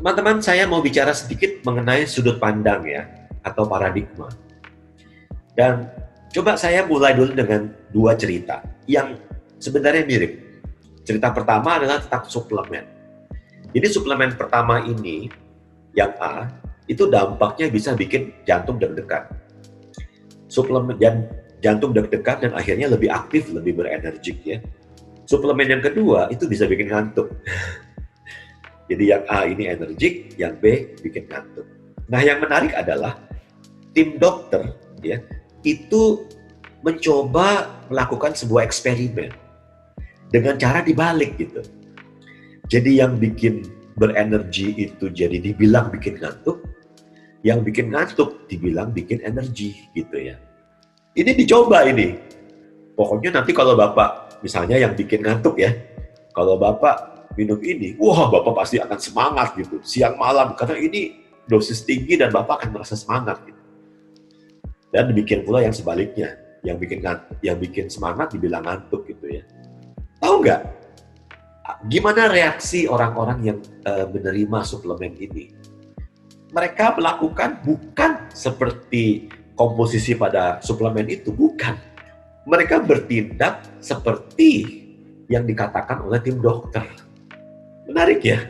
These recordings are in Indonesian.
Teman-teman, saya mau bicara sedikit mengenai sudut pandang ya, atau paradigma. Dan coba saya mulai dulu dengan dua cerita yang sebenarnya mirip. Cerita pertama adalah tentang suplemen. Jadi suplemen pertama ini, yang A, itu dampaknya bisa bikin jantung deg-degan. Suplemen jantung deg-degan dan akhirnya lebih aktif, lebih berenergik ya. Suplemen yang kedua itu bisa bikin ngantuk. Jadi yang A ini energik, yang B bikin ngantuk. Nah, yang menarik adalah tim dokter ya itu mencoba melakukan sebuah eksperimen dengan cara dibalik gitu. Jadi yang bikin berenergi itu jadi dibilang bikin ngantuk, yang bikin ngantuk dibilang bikin energi gitu ya. Ini dicoba ini. Pokoknya nanti kalau Bapak misalnya yang bikin ngantuk ya, kalau Bapak minum ini, wah Bapak pasti akan semangat gitu, siang malam, karena ini dosis tinggi dan Bapak akan merasa semangat gitu. Dan demikian pula yang sebaliknya, yang bikin semangat dibilang ngantuk gitu ya. Tahu nggak, gimana reaksi orang-orang yang menerima suplemen ini? Mereka melakukan bukan seperti komposisi pada suplemen itu, bukan. Mereka bertindak seperti yang dikatakan oleh tim dokter. Menarik ya?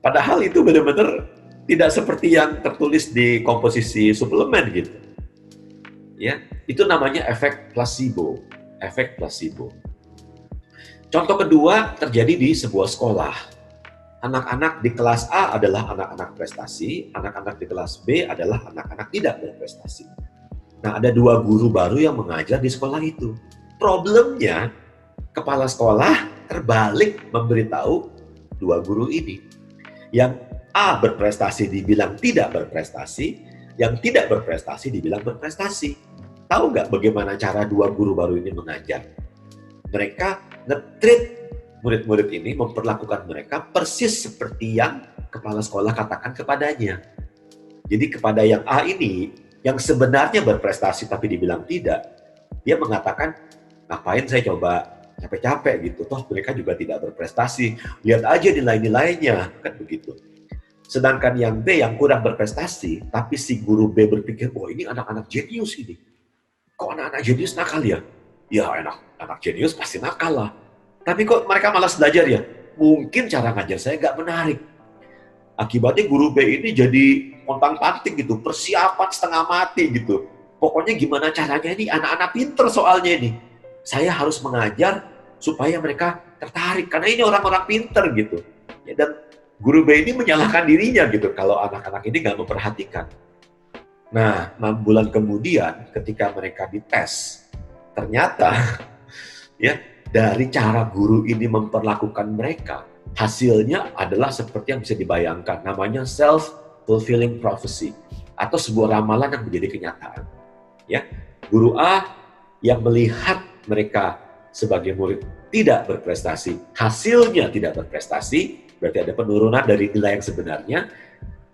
Padahal itu benar-benar tidak seperti yang tertulis di komposisi suplemen gitu. Ya, itu namanya efek placebo. Efek placebo. Contoh kedua terjadi di sebuah sekolah. Anak-anak di kelas A adalah anak-anak prestasi, anak-anak di kelas B adalah anak-anak tidak berprestasi. Nah, ada dua guru baru yang mengajar di sekolah itu. Problemnya, kepala sekolah terbalik memberitahu dua guru ini. Yang A berprestasi dibilang tidak berprestasi, yang tidak berprestasi dibilang berprestasi. Tahu nggak bagaimana cara dua guru baru ini mengajar? Mereka nge-treat murid-murid ini, memperlakukan mereka persis seperti yang kepala sekolah katakan kepadanya. Jadi kepada yang A ini, yang sebenarnya berprestasi tapi dibilang tidak, dia mengatakan, ngapain saya coba capek-capek gitu, toh mereka juga tidak berprestasi, lihat aja nilai-nilainya, kan begitu. Sedangkan yang B yang kurang berprestasi, tapi si guru B berpikir, oh ini anak-anak jenius ini. Kok anak-anak jenius nakal ya? Ya anak jenius pasti nakal lah. Tapi kok mereka malas belajar ya? Mungkin cara ngajar saya nggak menarik. Akibatnya guru B ini jadi pontang-panting gitu, persiapan setengah mati gitu. Pokoknya gimana caranya ini anak-anak pinter soalnya ini. Saya harus mengajar supaya mereka tertarik, karena ini orang-orang pinter gitu. Ya, dan guru B ini menyalahkan dirinya gitu kalau anak-anak ini nggak memperhatikan. Nah, 6 bulan kemudian ketika mereka dites, ternyata ya dari cara guru ini memperlakukan mereka, hasilnya adalah seperti yang bisa dibayangkan, namanya self-fulfilling prophecy, atau sebuah ramalan yang menjadi kenyataan. Ya, guru A yang melihat mereka sebagai murid tidak berprestasi, hasilnya tidak berprestasi, berarti ada penurunan dari nilai yang sebenarnya,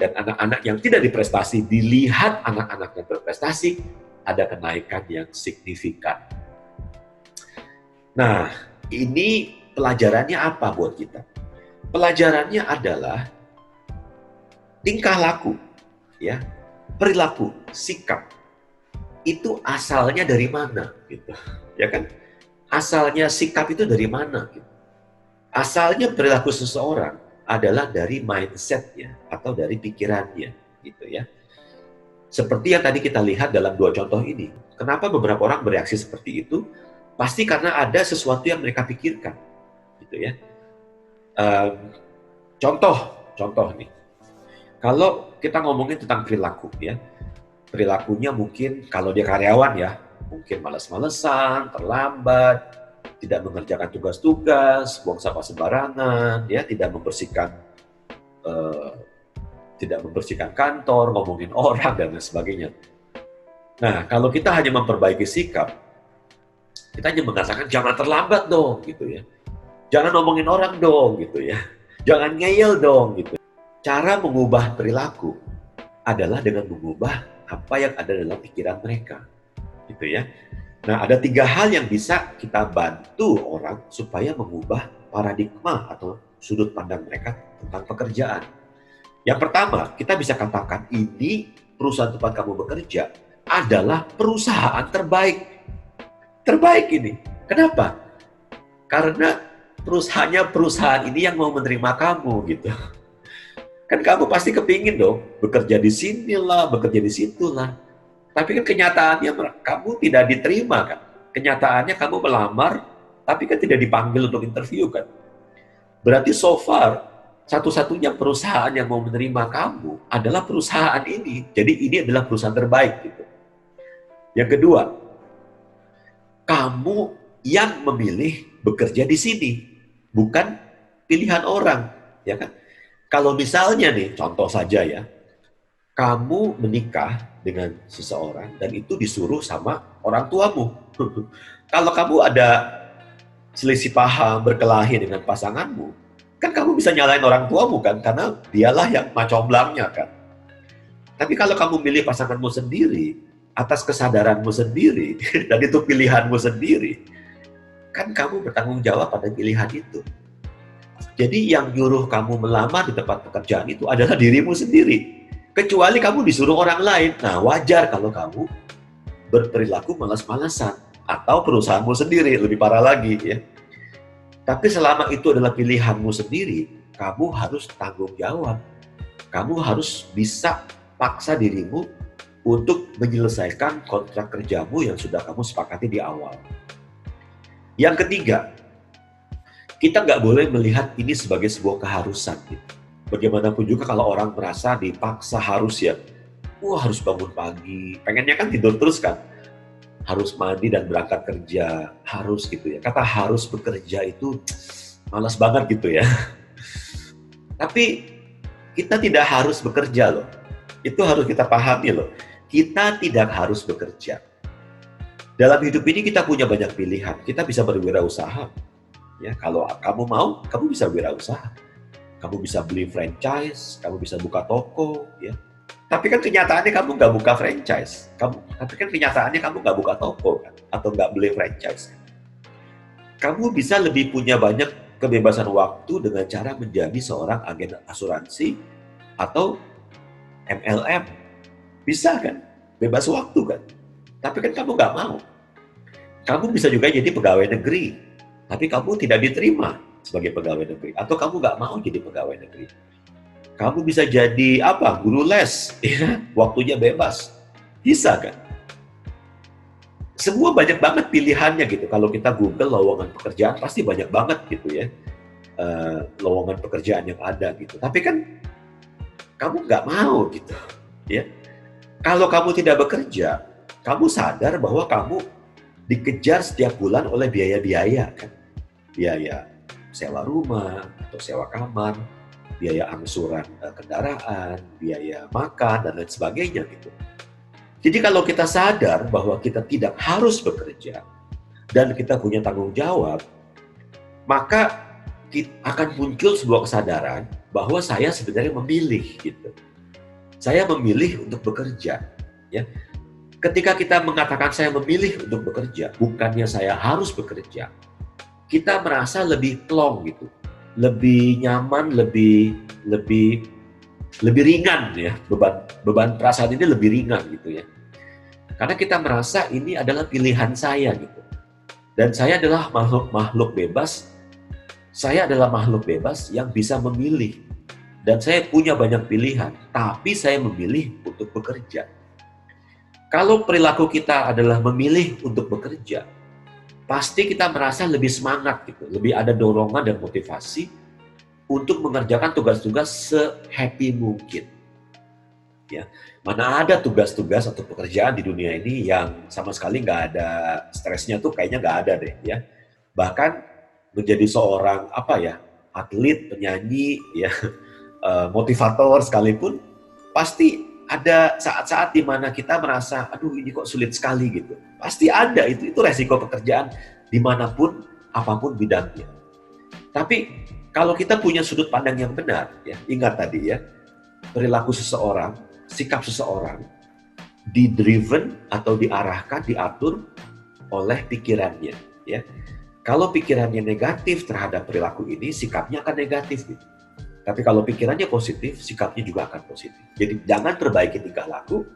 dan anak-anak yang tidak diprestasi dilihat anak-anak yang berprestasi, ada kenaikan yang signifikan. Nah, ini pelajarannya apa buat kita? Pelajarannya adalah tingkah laku, ya, perilaku, sikap. Itu asalnya dari mana, gitu, ya kan? Asalnya sikap itu dari mana? Gitu. Asalnya perilaku seseorang adalah dari mindset-nya atau dari pikirannya, gitu ya. Seperti yang tadi kita lihat dalam dua contoh ini. Kenapa beberapa orang bereaksi seperti itu? Pasti karena ada sesuatu yang mereka pikirkan, gitu ya. Contoh nih, kalau kita ngomongin tentang perilaku ya, perilakunya mungkin kalau dia karyawan ya, mungkin malas-malesan, terlambat, tidak mengerjakan tugas-tugas, buang sampah sembarangan, ya, tidak membersihkan kantor, ngomongin orang dan lain sebagainya. Nah, kalau kita hanya memperbaiki sikap, kita hanya mengatakan jangan terlambat dong, gitu ya. Jangan ngomongin orang dong, gitu ya. Jangan ngeyel dong, gitu. Cara mengubah perilaku adalah dengan mengubah apa yang ada dalam pikiran mereka, gitu ya. Nah, ada 3 hal yang bisa kita bantu orang supaya mengubah paradigma atau sudut pandang mereka tentang pekerjaan. Yang pertama, kita bisa katakan ini perusahaan tempat kamu bekerja adalah perusahaan terbaik. Terbaik ini. Kenapa? Karena perusahaan ini yang mau menerima kamu gitu. Kan kamu pasti kepingin dong bekerja di sinilah, bekerja di situlah. Tapi kan kenyataannya kamu tidak diterima kan. Kenyataannya kamu melamar, tapi kan tidak dipanggil untuk interview kan. Berarti so far, satu-satunya perusahaan yang mau menerima kamu adalah perusahaan ini. Jadi ini adalah perusahaan terbaik gitu. Yang kedua, kamu yang memilih bekerja di sini, bukan pilihan orang, ya kan? Kalau misalnya nih, contoh saja ya, kamu menikah dengan seseorang dan itu disuruh sama orang tuamu. Kalau kamu ada selisih paham, berkelahi dengan pasanganmu, kan kamu bisa nyalain orang tuamu kan, karena dialah yang macomblangnya kan. Tapi kalau kamu milih pasanganmu sendiri, atas kesadaranmu sendiri, dan itu pilihanmu sendiri, kan kamu bertanggung jawab pada pilihan itu. Jadi yang nyuruh kamu melamar di tempat pekerjaan itu adalah dirimu sendiri. Kecuali kamu disuruh orang lain. Nah, wajar kalau kamu berperilaku malas-malasan. Atau perusahaanmu sendiri, lebih parah lagi ya. Tapi selama itu adalah pilihanmu sendiri, kamu harus tanggung jawab. Kamu harus bisa paksa dirimu untuk menyelesaikan kontrak kerjamu yang sudah kamu sepakati di awal. Yang ketiga, kita nggak boleh melihat ini sebagai sebuah keharusan. Gitu. Bagaimanapun juga kalau orang merasa dipaksa harus ya, harus bangun pagi, pengennya kan tidur terus kan, harus mandi dan berangkat kerja, harus gitu ya. Kata harus bekerja itu malas banget gitu ya. Tapi kita tidak harus bekerja loh. Itu harus kita pahami loh. Kita tidak harus bekerja. Dalam hidup ini kita punya banyak pilihan. Kita bisa berwirausaha. Ya, kalau kamu mau, kamu bisa berwirausaha. Kamu bisa beli franchise, kamu bisa buka toko, ya. Tapi kan kenyataannya kamu nggak buka franchise. Tapi kan kenyataannya kamu nggak buka toko, kan? Atau nggak beli franchise. Kamu bisa lebih punya banyak kebebasan waktu dengan cara menjadi seorang agen asuransi atau MLM. Bisa kan? Bebas waktu kan? Tapi kan kamu nggak mau. Kamu bisa juga jadi pegawai negeri. Tapi kamu tidak diterima sebagai pegawai negeri. Atau kamu nggak mau jadi pegawai negeri. Kamu bisa jadi apa? Guru les. Ya? Waktunya bebas. Bisa kan? Semua banyak banget pilihannya gitu. Kalau kita Google lowongan pekerjaan, pasti banyak banget gitu ya. Lowongan pekerjaan yang ada gitu. Tapi kan kamu nggak mau gitu. Ya. Kalau kamu tidak bekerja, kamu sadar bahwa kamu dikejar setiap bulan oleh biaya-biaya kan. Biaya sewa rumah atau sewa kamar, biaya angsuran kendaraan, biaya makan dan lain sebagainya gitu. Jadi kalau kita sadar bahwa kita tidak harus bekerja dan kita punya tanggung jawab, maka akan muncul sebuah kesadaran bahwa saya sebenarnya memilih gitu. Saya memilih untuk bekerja, ya. Ketika kita mengatakan saya memilih untuk bekerja, bukannya saya harus bekerja, kita merasa lebih plong gitu, lebih nyaman, lebih ringan ya, beban perasaan ini lebih ringan gitu ya. Karena kita merasa ini adalah pilihan saya gitu. Dan saya adalah makhluk bebas. Saya adalah makhluk bebas yang bisa memilih. Dan saya punya banyak pilihan, tapi saya memilih untuk bekerja. Kalau perilaku kita adalah memilih untuk bekerja, pasti kita merasa lebih semangat gitu, lebih ada dorongan dan motivasi untuk mengerjakan tugas-tugas se-happy mungkin. Ya, mana ada tugas-tugas atau pekerjaan di dunia ini yang sama sekali nggak ada stresnya tuh kayaknya nggak ada deh ya. Bahkan menjadi seorang atlet, penyanyi, ya motivator sekalipun pasti ada saat-saat di mana kita merasa, aduh ini kok sulit sekali gitu. Pasti ada, itu resiko pekerjaan dimanapun, apapun bidangnya. Tapi kalau kita punya sudut pandang yang benar, ya ingat tadi ya, perilaku seseorang, sikap seseorang, di-driven atau diarahkan, diatur oleh pikirannya. Ya. Kalau pikirannya negatif terhadap perilaku ini, sikapnya akan negatif. Gitu. Tapi kalau pikirannya positif, sikapnya juga akan positif. Jadi jangan perbaiki tingkah laku,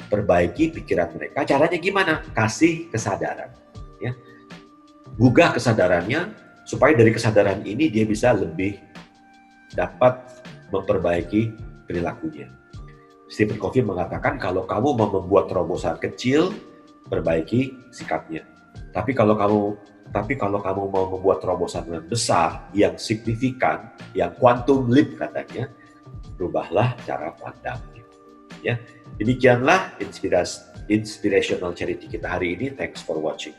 perbaiki pikiran mereka. Caranya gimana? Kasih kesadaran. Ya. Gugah kesadarannya, supaya dari kesadaran ini dia bisa lebih dapat memperbaiki perilakunya. Stephen Covey mengatakan kalau kamu mau membuat terobosan kecil, perbaiki sikapnya. Tapi kalau kamu mau membuat terobosan yang besar, yang signifikan, yang quantum leap katanya, rubahlah cara pandang. Ya, demikianlah inspirational charity kita hari ini. Thanks for watching.